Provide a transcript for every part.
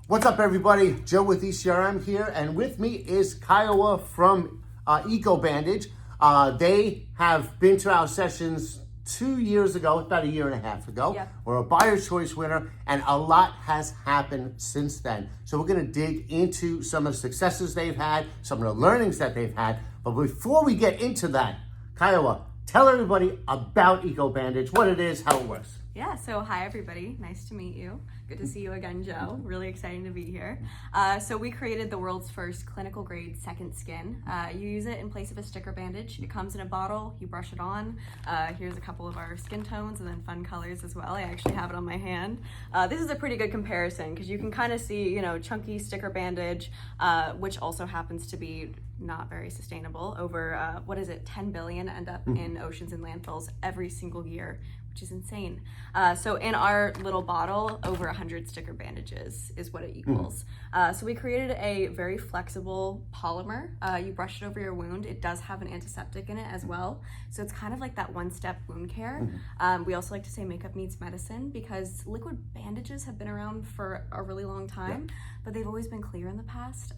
What's up, everybody? Joe with ECRM here, and with me is Kiowa from Bandage. They have been to our sessions 2 years ago, about a year and a half ago. Yep. We're a Buyer's Choice winner, and a lot has happened since then. So we're going to dig into some of the successes they've had, some of the learnings that they've had. But before we get into that, Kiowa, tell everybody about Bandage, what it is, how it works. Yeah, so hi everybody, nice to meet you. Good to see you again, Joe. Really exciting to be here. So we created the world's first clinical grade second skin. You use it in place of a sticker bandage. It comes in a bottle, you brush it on. Here's a couple of our skin tones and then fun colors as well. I actually have it on my hand. This is a pretty good comparison because you can kind of see, chunky sticker bandage, which also happens to be not very sustainable. Over, 10 billion end up in oceans and landfills every single year, which is insane. So in our little bottle, over 100 sticker bandages is what it equals. So we created a very flexible polymer. You brush it over your wound. It does have an antiseptic in it as well. So it's kind of like that one-step wound care. We also like to say makeup meets medicine because liquid bandages have been around for a really long time, but they've always been clear in the past.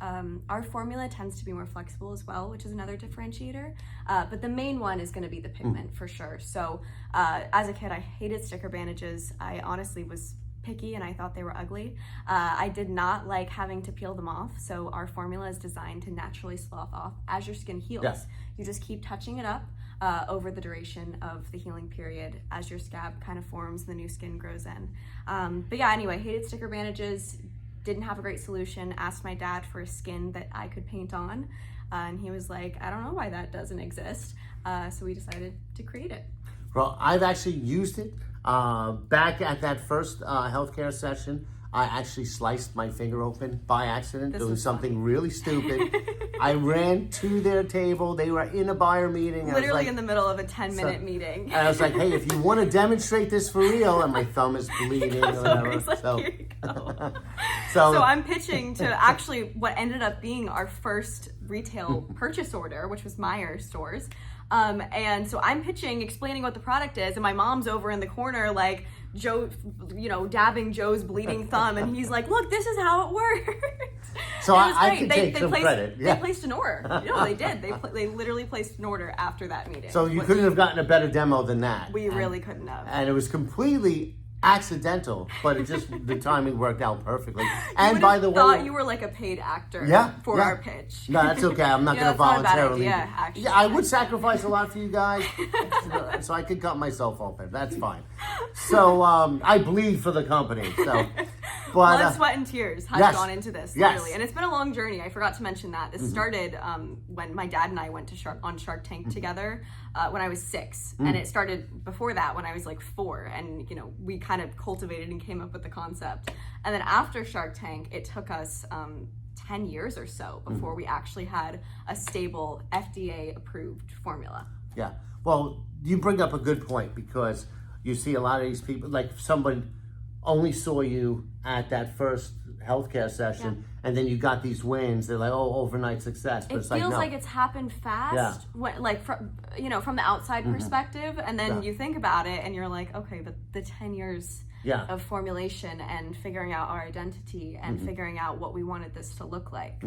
Our formula tends to be more flexible as well, which is another differentiator. But the main one is gonna be the pigment for sure. So as a kid, I hated sticker bandages. I honestly was picky and I thought they were ugly. I did not like having to peel them off. So our formula is designed to naturally slough off as your skin heals. Yeah. You just keep touching it up over the duration of the healing period as your scab kind of forms and the new skin grows in. But yeah, anyway, hated sticker bandages, didn't have a great solution, asked my dad for a skin that I could paint on. And he was like, I don't know why that doesn't exist. So we decided to create it. Well, I've actually used it. Back at that first healthcare session, I actually sliced my finger open by accident, doing something really stupid. I ran to their table. They were in a buyer meeting. Literally in the middle of a 10-minute meeting. And I was like, hey, if you want to demonstrate this for real, and my thumb is bleeding or whatever. So I'm pitching to actually what ended up being our first retail purchase order, which was Meijer stores. And so I'm pitching, explaining what the product is, and my mom's over in the corner, like, Joe, dabbing Joe's bleeding thumb, and he's like, look, this is how it works. So I can take some credit. They placed an order. They did. They literally placed an order after that meeting. So you couldn't have gotten a better demo than that. We really couldn't have. And it was completely accidental, but the timing worked out perfectly. And by the way, thought you were like a paid actor for our pitch. No, that's okay. I'm not going to voluntarily. Yeah, actually. Yeah, I would sacrifice a lot for you guys, so I could cut myself open. That's fine. So I bleed for the company. So, blood, sweat, and tears has gone into this, literally, and it's been a long journey. I forgot to mention that this started when my dad and I went to on Shark Tank together when I was 6, and it started before that when I was like 4, and we kind of cultivated and came up with the concept. And then after Shark Tank, it took us 10 years or so before we actually had a stable FDA approved formula. Yeah, well, you bring up a good point because you see a lot of these people, like someone only saw you at that first healthcare session, and then you got these wins. They're like, oh, overnight success. But it feels like it's happened fast, from the outside perspective, and then you think about it, and you're like, okay, but the 10 years of formulation and figuring out our identity and figuring out what we wanted this to look like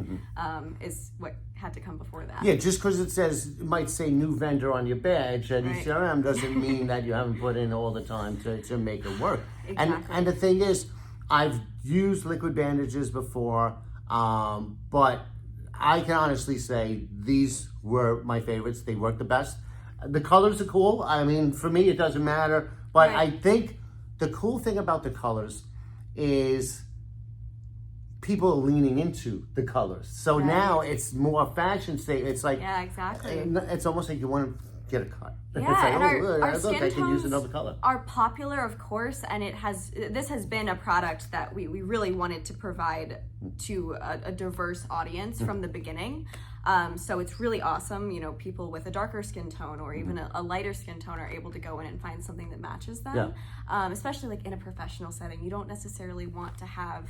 is what had to come before that. Yeah, just because it might say new vendor on your badge at ECRM doesn't mean that you haven't put in all the time to make it work. Exactly. And the thing is, I've used liquid bandages before, but I can honestly say these were my favorites. They work the best. The colors are cool. I mean, for me, it doesn't matter. But I think the cool thing about the colors is people are leaning into the colors. So now it's more fashion statement. It's like, exactly. It's almost like you want to get a cut. Yeah, it's like, and our look, skin I can use tones another color. are popular, of course, and this has been a product that we really wanted to provide to a diverse audience from the beginning. So it's really awesome, people with a darker skin tone or even a lighter skin tone are able to go in and find something that matches them. Especially like in a professional setting. You don't necessarily want to have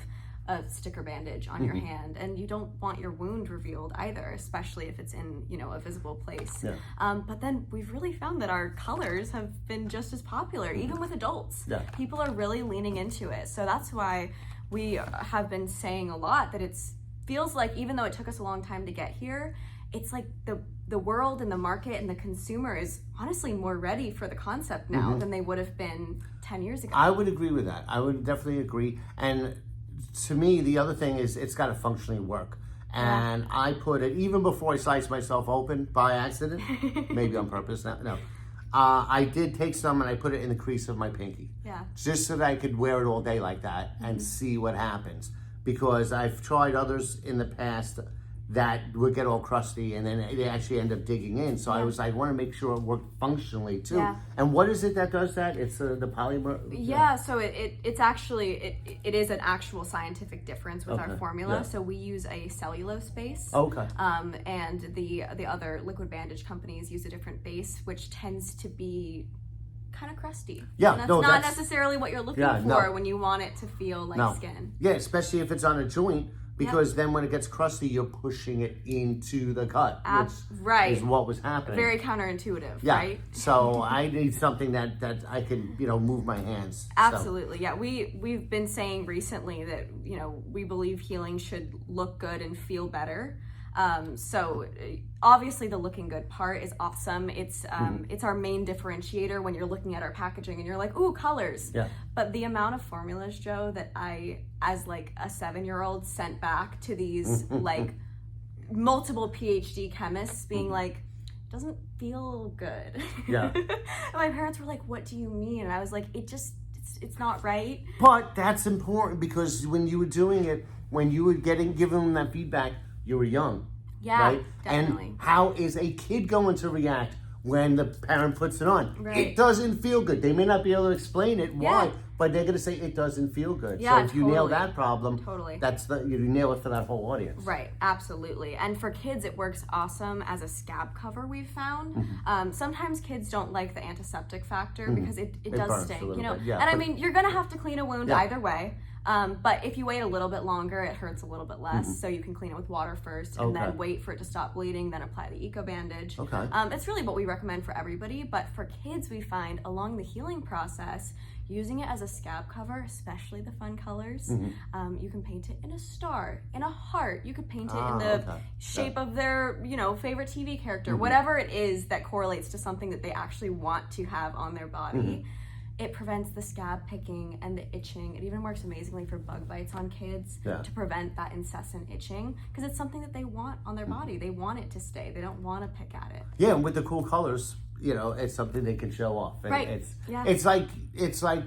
a sticker bandage on your hand, and you don't want your wound revealed either, especially if it's in a visible place. But then we've really found that our colors have been just as popular, even with adults. People are really leaning into it, so that's why we have been saying a lot that feels like, even though it took us a long time to get here, it's like the world and the market and the consumer is honestly more ready for the concept now than they would have been 10 years ago. I would agree with that. I would definitely agree. And to me, the other thing is it's got to functionally work. And I put it, even before I sliced myself open by accident, maybe on purpose, no. I did take some and I put it in the crease of my pinky. Yeah. Just so that I could wear it all day like that and see what happens. Because I've tried others in the past that would get all crusty and then they actually end up digging in. So I want to make sure it worked functionally too. Yeah. And what is it that does that? It's the polymer? Yeah, so it's actually, it is an actual scientific difference with our formula. Yeah. So we use a cellulose base. Okay. And the other liquid bandage companies use a different base, which tends to be kind of crusty. Yeah, and that's no, not that's necessarily what you're looking for when you want it to feel like skin. Yeah, especially if it's on a joint, because then when it gets crusty, you're pushing it into the cut, which is what was happening. Very counterintuitive, yeah. right? So I need something that I can, move my hands. Absolutely, yeah. We've been saying recently that, we believe healing should look good and feel better. So obviously the looking good part is awesome. It's our main differentiator when you're looking at our packaging and you're like, ooh, colors. Yeah. But the amount of formulas, Joe, that I, as like a 7-year-old, sent back to these like multiple PhD chemists being like, doesn't feel good. Yeah. And my parents were like, what do you mean? And I was like, it's not right. But that's important because when you were doing it, when you were giving them that feedback, you were young. Yeah, right? definitely. And how is a kid going to react when the parent puts it on? Right. It doesn't feel good. They may not be able to explain it why, but they're going to say it doesn't feel good. Yeah, so if you nail that problem, you nail it for that whole audience. Right, absolutely. And for kids, it works awesome as a scab cover, we've found. Sometimes kids don't like the antiseptic factor because it does sting, Yeah, and I mean, you're going to have to clean a wound either way. But if you wait a little bit longer, it hurts a little bit less. So you can clean it with water first and then wait for it to stop bleeding, then apply the Eco Bandage. Okay. It's really what we recommend for everybody. But for kids, we find along the healing process, using it as a scab cover, especially the fun colors, you can paint it in a star, in a heart. You could paint it in the shape of their, favorite TV character, whatever it is that correlates to something that they actually want to have on their body. It prevents the scab picking and the itching. It even works amazingly for bug bites on kids to prevent that incessant itching because it's something that they want on their body. They want it to stay. They don't want to pick at it. Yeah, and with the cool colors, it's something they can show off. And right. It's like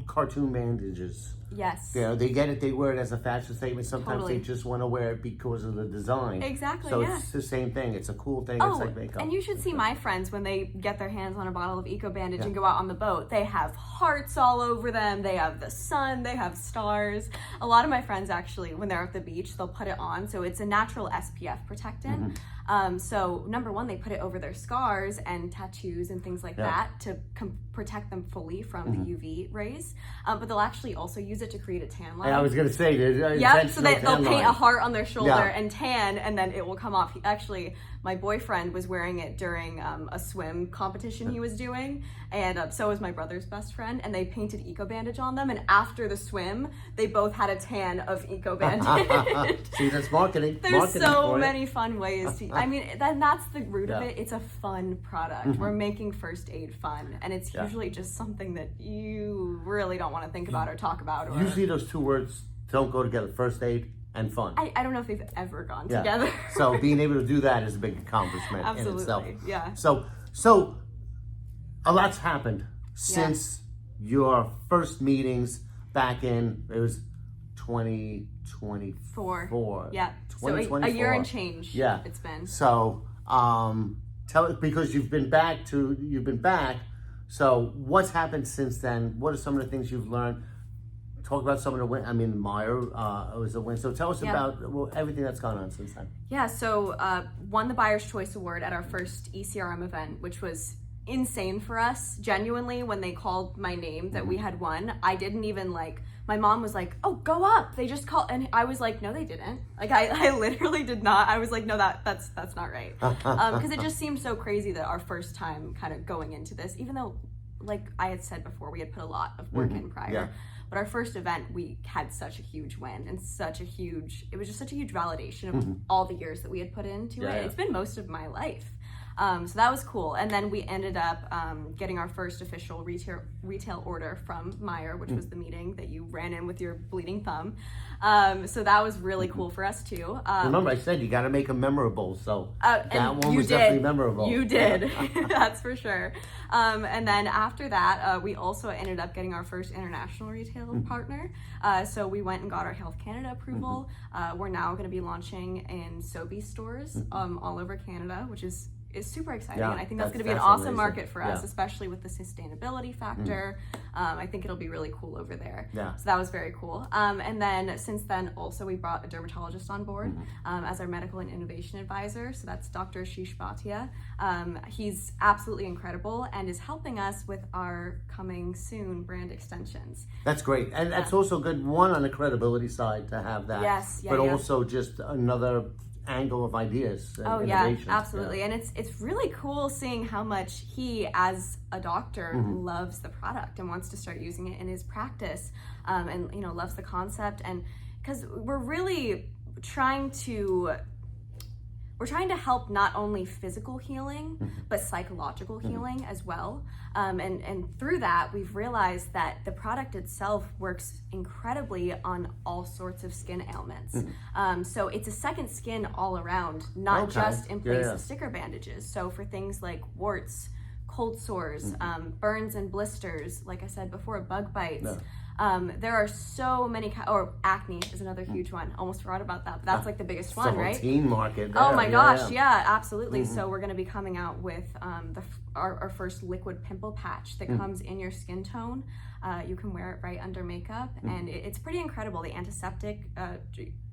cartoon bandages. Yes. They get it, they wear it as a fashion statement. Sometimes they just want to wear it because of the design. Exactly, so it's the same thing. It's a cool thing. Oh, it's like makeup. And you should see my friends when they get their hands on a bottle of Eco Bandage and go out on the boat. They have hearts all over them. They have the sun. They have stars. A lot of my friends actually, when they're at the beach, they'll put it on. So it's a natural SPF protectant. So number one, they put it over their scars and tattoos and things like that to protect them fully from the UV rays. But they'll actually also use it to create a tan line. I was going to say, so they'll paint a heart on their shoulder and tan, and then it will come off. Actually, my boyfriend was wearing it during a swim competition he was doing, and so was my brother's best friend, and they painted Eco Bandage on them, and after the swim, they both had a tan of Eco Bandage. See, that's marketing. There's so many fun ways to, I mean, that's the root of it. It's a fun product. We're making first aid fun, and it's usually just something that you really don't want to think about or talk about. Or, usually those two words don't go together, first aid and fun. I don't know if they've ever gone together. So being able to do that is a big accomplishment in itself. Yeah. So a lot's happened since your first meetings back in, it was 2024. Yeah. So a year and change. Yeah. It's been. So because you've been back. So what's happened since then? What are some of the things you've learned? Talk about some of the win. I mean, Meyer was a win. So tell us about everything that's gone on since then. Yeah. So won the Buyer's Choice Award at our first ECRM event, which was insane for us. Genuinely, when they called my name that we had won, I didn't even my mom was like, "Oh, go up. They just called," and I was like, "No, they didn't." I literally did not. I was like, "No, that's not right," because it just seemed so crazy that our first time kind of going into this, even though, like I had said before, we had put a lot of work in prior. But our first event, we had such a huge win and it was just such a huge validation of all the years that we had put into it. It's been most of my life. So that was cool. And then we ended up getting our first official retail order from Meyer, which was the meeting that you ran in with your bleeding thumb. So that was really cool for us too. Remember, I said you got to make them memorable. So that one was definitely memorable. You did. That's for sure. And then after that, we also ended up getting our first international retail partner. So we went and got our Health Canada approval. We're now going to be launching in Sobeys stores all over Canada, which is super exciting. And I think that's going to be an awesome amazing. market for us, especially with the sustainability factor. I think it'll be really cool over there. So that was very cool. And then since then, also we brought a dermatologist on board as our medical and innovation advisor. So that's Dr. Ashish Bhatia. He's absolutely incredible and is helping us with our coming soon brand extensions. That's great. And that's also good, one, on the credibility side to have that. But also just another angle of ideas and innovations. Absolutely. And it's really cool seeing how much he, as a doctor, loves the product and wants to start using it in his practice, and loves the concept. And because we're really trying to help not only physical healing but psychological healing as well, and through that we've realized that the product itself works incredibly on all sorts of skin ailments. So it's a second skin all around, not just in place of sticker bandages. So for things like warts, cold sores, burns and blisters, like I said before, bug bites. There are so many, or acne is another huge one. Almost forgot about that, but that's like the biggest one, right? Teen market there. Oh my gosh, yeah, absolutely. So we're going to be coming out with our first liquid pimple patch that comes in your skin tone. You can wear it right under makeup, and it's pretty incredible. The antiseptic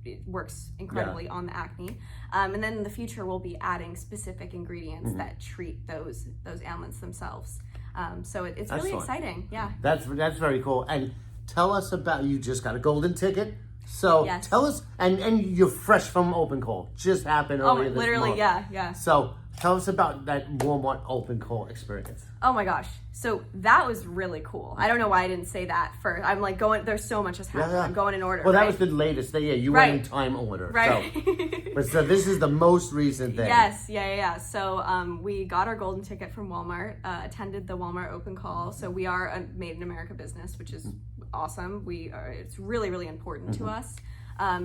it works incredibly on the acne. And then in the future, we'll be adding specific ingredients that treat those ailments themselves. So it's really exciting. Yeah. That's very cool. And tell us about, you just got a golden ticket. So tell us, and you're fresh from open call. Just happened earlier this month. Yeah. So tell us about that Walmart open call experience. Oh my gosh. So that was really cool. I don't know why I didn't say that first. I'm like there's so much has happened. I'm going in order. Well, that was the latest. You went in time order. Right. So this is the most recent thing. Yes. Yeah. So we got our golden ticket from Walmart, attended the Walmart open call. So we are a made in America business, which is awesome. It's really, really important to us.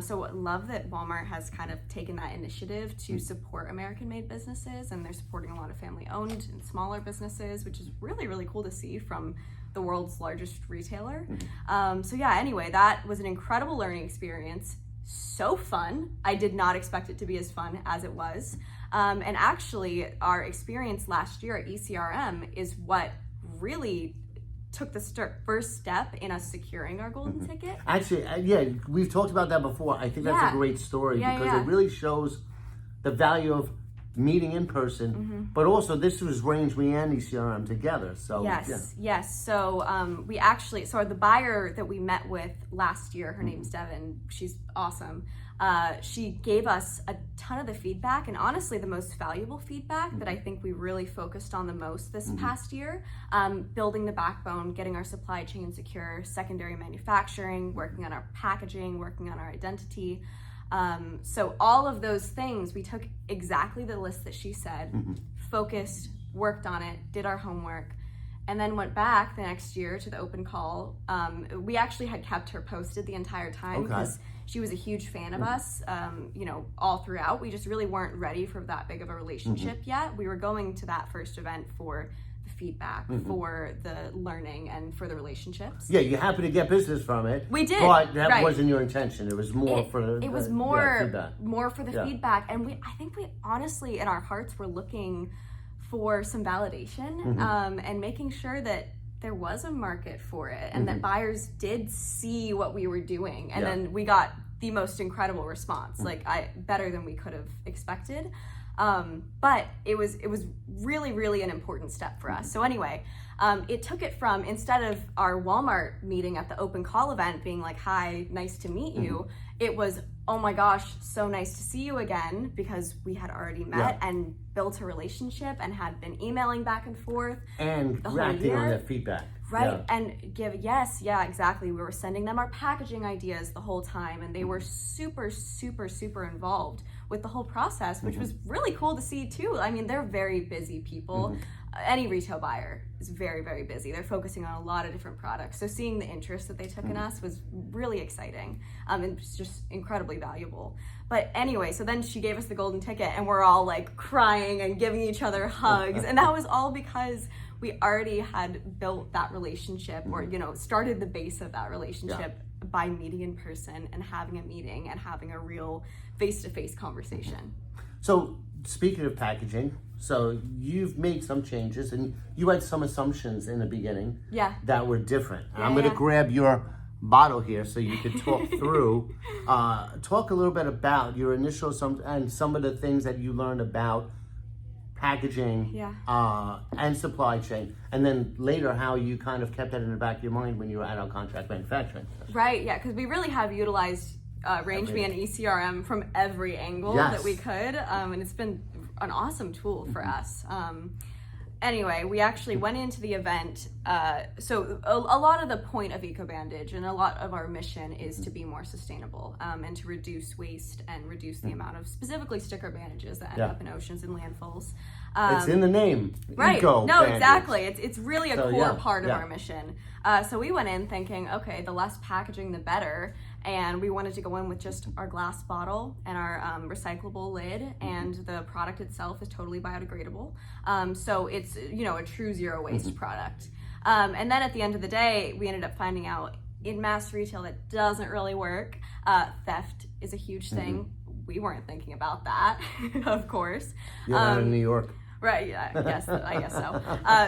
So love that Walmart has kind of taken that initiative to support American-made businesses, and they're supporting a lot of family-owned and smaller businesses, which is really, really cool to see from the world's largest retailer. Anyway, that was an incredible learning experience. So fun. I did not expect it to be as fun as it was. And actually, our experience last year at ECRM is what really took the first step in us securing our golden ticket. Actually, we've talked about that before. I think that's a great story because it really shows the value of meeting in person, but also this was Rangeley and ECRM together. So yes. So we actually, the buyer that we met with last year, her name's Devin. She's awesome. She gave us a ton of the feedback, and honestly the most valuable feedback that I think we really focused on the most this past year, building the backbone, getting our supply chain secure, secondary manufacturing, working on our packaging, working on our identity. So all of those things, we took exactly the list that she said, focused, worked on it, did our homework, and then went back the next year to the open call. We actually had kept her posted the entire time because she was a huge fan of us, all throughout. We just really weren't ready for that big of a relationship yet. We were going to that first event for the feedback, for the learning, and for the relationships. Yeah, you happened to get business from it. We did, but that wasn't your intention. It was more for the feedback. More for the feedback, and I think we honestly, in our hearts, were looking for some validation, and making sure that there was a market for it, and that buyers did see what we were doing, and then we got the most incredible response, better than we could have expected. But it was really, really an important step for us. So anyway, it took it from, instead of our Walmart meeting at the open call event being like, hi, nice to meet you, it was, oh my gosh, so nice to see you again, because we had already met and built a relationship and had been emailing back and forth. And acting on that feedback. Right, and exactly. We were sending them our packaging ideas the whole time, and they were super, super, super involved with the whole process, which was really cool to see too. I mean, they're very busy people. Any retail buyer is very, very busy. They're focusing on a lot of different products. So seeing the interest that they took in us was really exciting, and it's just incredibly valuable. But anyway, so then she gave us the golden ticket, and we're all like crying and giving each other hugs, and that was all because we already had built that relationship, or started the base of that relationship by meeting in person and having a meeting and having a real face-to-face conversation. So speaking of packaging, so you've made some changes, and you had some assumptions in the beginning that were different. And I'm going to grab your bottle here so you could talk through, talk a little bit about your initial and some of the things that you learned about packaging and supply chain, and then later how you kind of kept that in the back of your mind when you were at our contract manufacturing. Right, yeah, because we really have utilized RangeMe and ECRM from every angle that we could, and it's been an awesome tool for us. Anyway, we actually went into the event, so a lot of the point of Bandage and a lot of our mission is to be more sustainable, and to reduce waste and reduce the amount of specifically sticker bandages that end up in oceans and landfills. It's in the name. Right. Eco no, bandage. Exactly. It's really a core part of our mission. So we went in thinking, okay, the less packaging, the better. And we wanted to go in with just our glass bottle and our recyclable lid, and the product itself is totally biodegradable. So it's, a true zero waste product. And then at the end of the day, we ended up finding out in mass retail that doesn't really work. Theft is a huge thing. We weren't thinking about that, of course. You're not in New York. Right, yeah, I guess so.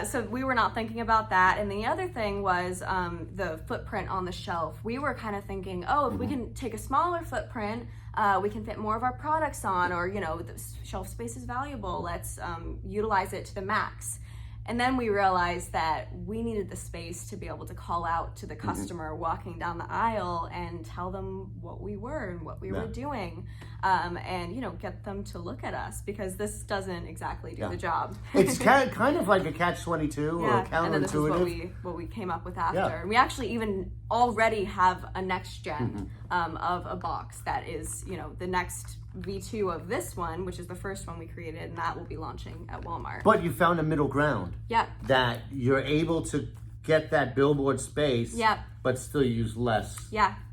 So we were not thinking about that. And the other thing was the footprint on the shelf. We were kind of thinking, if we can take a smaller footprint, we can fit more of our products on, or, the shelf space is valuable. Let's utilize it to the max. And then we realized that we needed the space to be able to call out to the customer walking down the aisle and tell them what we were and what we were doing, and get them to look at us, because this doesn't exactly do the job. It's kind of like a catch-22 or counterintuitive. And then this is what we came up with after. And we actually even already have a next gen of a box that is the next V2 of this one, which is the first one we created, and that will be launching at Walmart. But you found a middle ground. That you're able to get that billboard space, but still use less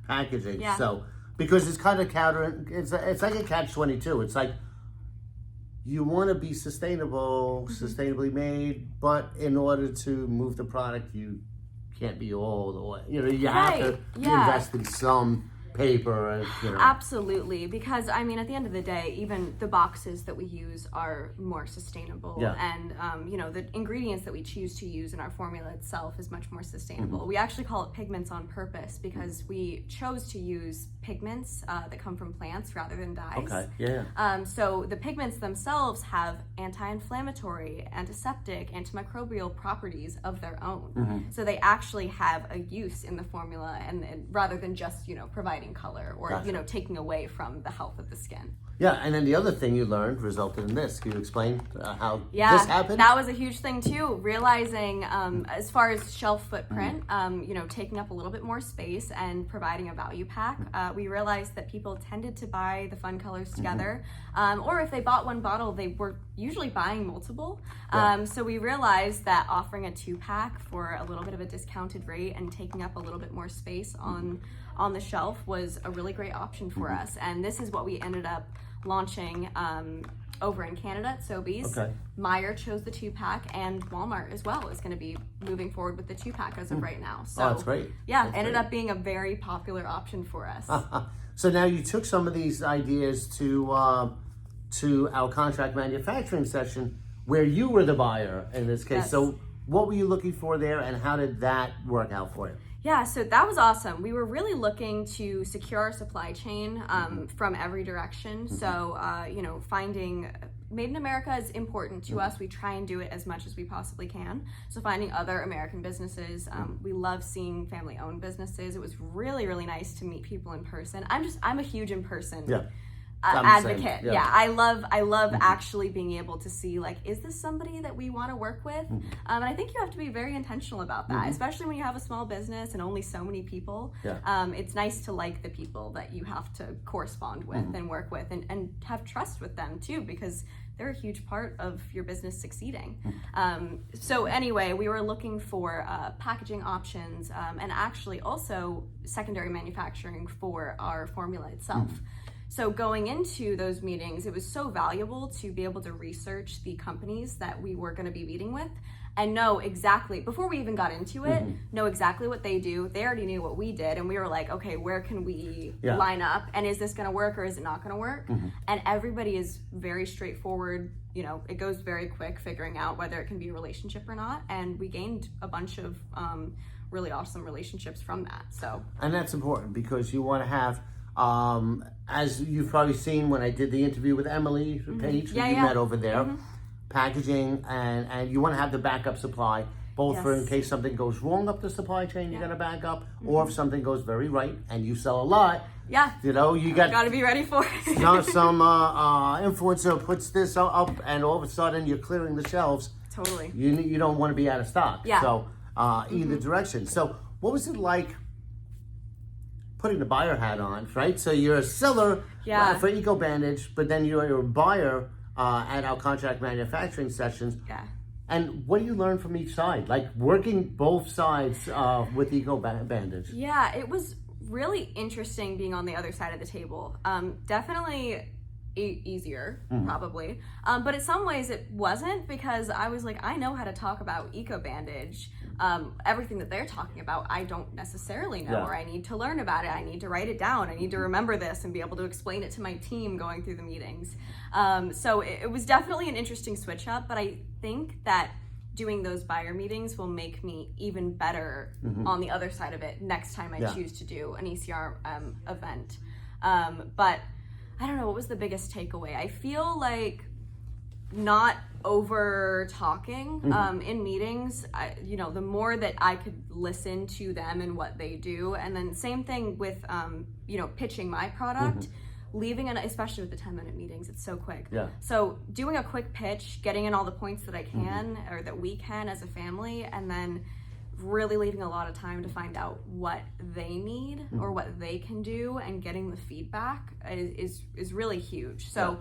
packaging. So, because it's kind of it's like a catch-22. It's like, you want to be sustainable, sustainably made, but in order to move the product, you can't be all the way. You have to invest in some paper. Absolutely, because at the end of the day, even the boxes that we use are more sustainable, and the ingredients that we choose to use in our formula itself is much more sustainable. We actually call it pigments on purpose, because we chose to use pigments that come from plants rather than dyes. So the pigments themselves have anti-inflammatory, antiseptic, antimicrobial properties of their own. So they actually have a use in the formula, and rather than just providing color or taking away from the health of the skin. And then the other thing you learned resulted in this. Can you explain how this happened? That was a huge thing too. Realizing as far as shelf footprint, taking up a little bit more space and providing a value pack. We realized that people tended to buy the fun colors together, or if they bought one bottle, they were usually buying multiple. So we realized that offering a 2-pack for a little bit of a discounted rate and taking up a little bit more space on the shelf was a really great option for us. And this is what we ended up launching over in Canada at Sobeys. Meijer chose the 2-pack, and Walmart as well is going to be moving forward with the 2-pack as of right now. So that's great. Ended up being a very popular option for us. So now you took some of these ideas to our contract manufacturing session, where you were the buyer in this case. So what were you looking for there, and how did that work out for you? So that was awesome. We were really looking to secure our supply chain from every direction. So, finding Made in America is important to us. We try and do it as much as we possibly can. So finding other American businesses. We love seeing family-owned businesses. It was really, really nice to meet people in person. I'm a huge in-person advocate. Yeah. I love actually being able to see, like, is this somebody that we want to work with? And I think you have to be very intentional about that, especially when you have a small business and only so many people. It's nice to like the people that you have to correspond with and work with, and have trust with them too, because they're a huge part of your business succeeding. So anyway, we were looking for packaging options, and actually also secondary manufacturing for our formula itself. So going into those meetings, it was so valuable to be able to research the companies that we were going to be meeting with and know exactly, before we even got into it, know exactly what they do. They already knew what we did, and we were like, okay, where can we line up? And is this going to work or is it not going to work? And everybody is very straightforward. You know, it goes very quick figuring out whether it can be a relationship or not. And we gained a bunch of really awesome relationships from that. So, and that's important, because you want to have, as you've probably seen when I did the interview with Emily Page, who you met over there, packaging, and you want to have the backup supply, both for in case something goes wrong up the supply chain, you got to back up, or if something goes very right and you sell a lot, you know, you got to be ready for it. some influencer puts this up, and all of a sudden you're clearing the shelves. Totally. You don't want to be out of stock. So either direction. So what was it like putting the buyer hat on, right? So you're a seller for Eco Bandage, but then you're a buyer at our contract manufacturing sessions. And what do you learn from each side? Like working both sides with Eco Bandage. Yeah, it was really interesting being on the other side of the table. Definitely easier, probably. But in some ways it wasn't, because I was like, I know how to talk about Eco Bandage. Everything that they're talking about, I don't necessarily know, or I need to learn about it. I need to write it down. I need to remember this and be able to explain it to my team going through the meetings. So it was definitely an interesting switch up, but I think that doing those buyer meetings will make me even better on the other side of it next time I choose to do an ECR event. But I don't know, what was the biggest takeaway? I feel like not over talking in meetings. You know, the more that I could listen to them and what they do, and then same thing with you know, pitching my product. Leaving especially with the 10-minute meetings, it's so quick. So doing a quick pitch, getting in all the points that I can or that we can as a family, and then really leaving a lot of time to find out what they need or what they can do, and getting the feedback is really huge. So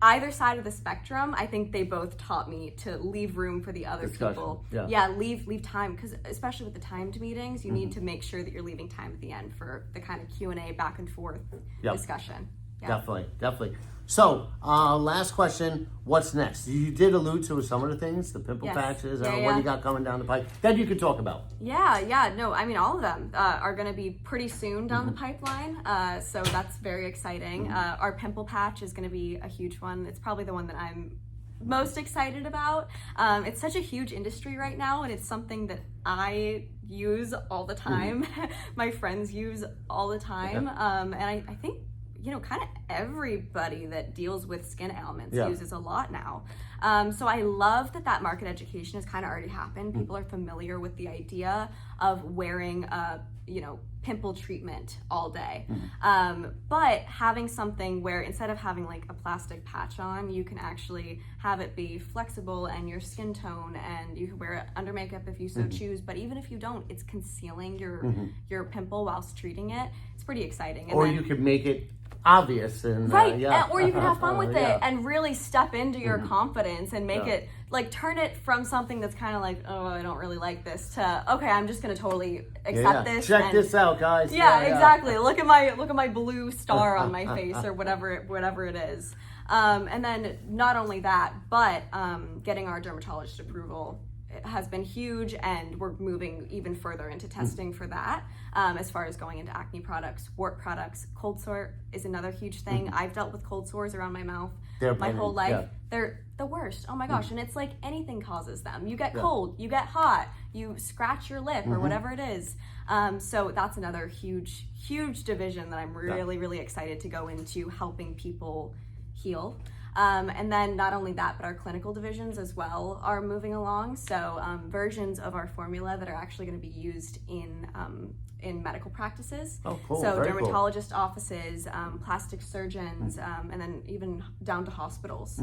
either side of the spectrum, I think they both taught me to leave room for the other people. Leave time, because especially with the timed meetings, you need to make sure that you're leaving time at the end for the kind of Q&A back and forth discussion. Definitely. So, last question, what's next? You did allude to some of the things, the pimple patches, what do you got coming down the pipe that you could talk about? No, I mean, all of them are going to be pretty soon down the pipeline, so that's very exciting. Our pimple patch is going to be a huge one. It's probably the one that I'm most excited about. It's such a huge industry right now, and it's something that I use all the time. My friends use all the time, and I think, you know, kind of everybody that deals with skin ailments uses a lot now. So I love that market education has kind of already happened. People are familiar with the idea of wearing you know, pimple treatment all day. But having something where instead of having like a plastic patch on, you can actually have it be flexible and your skin tone, and you can wear it under makeup if you so choose. But even if you don't, it's concealing your pimple whilst treating it. It's pretty exciting. And or you could make it obvious and or you can have fun with it and really step into your confidence and make it, like, turn it from something that's kind of like, oh, I don't really like this, to, okay, I'm just gonna totally accept this. Check this out, guys. Exactly. Look at my blue star on my face, or whatever it is. And then not only that, but getting our dermatologist approval has been huge, and we're moving even further into testing for that, as far as going into acne products, wart products. Cold sore is another huge thing. I've dealt with cold sores around my mouth my whole life. They're the worst. Oh my gosh. And it's like anything causes them. You get cold, you get hot, you scratch your lip or whatever it is. So that's another huge division that I'm really excited to go into, helping people heal. And then not only that, but our clinical divisions as well are moving along. So versions of our formula that are actually going to be used in in medical practices. Oh, cool. So Very cool. dermatologist offices, plastic surgeons, and then even down to hospitals.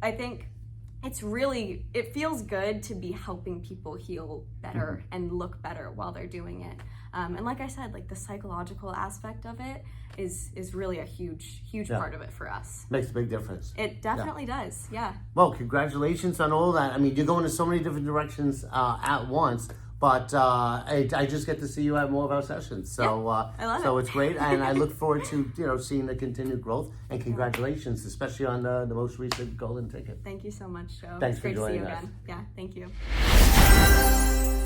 I think it feels good to be helping people heal better and look better while they're doing it. And like I said, like the psychological aspect of it is really a huge part of it for us. Makes a big difference. It definitely does, yeah. Well, congratulations on all that. I mean, you're going in so many different directions at once, but I just get to see you at more of our sessions. So, I love so it. it's great, and I look forward to seeing the continued growth. And congratulations, especially on the most recent golden ticket. Thank you so much, Joe. Thanks It's for great to see you joining us. again. Yeah, thank you.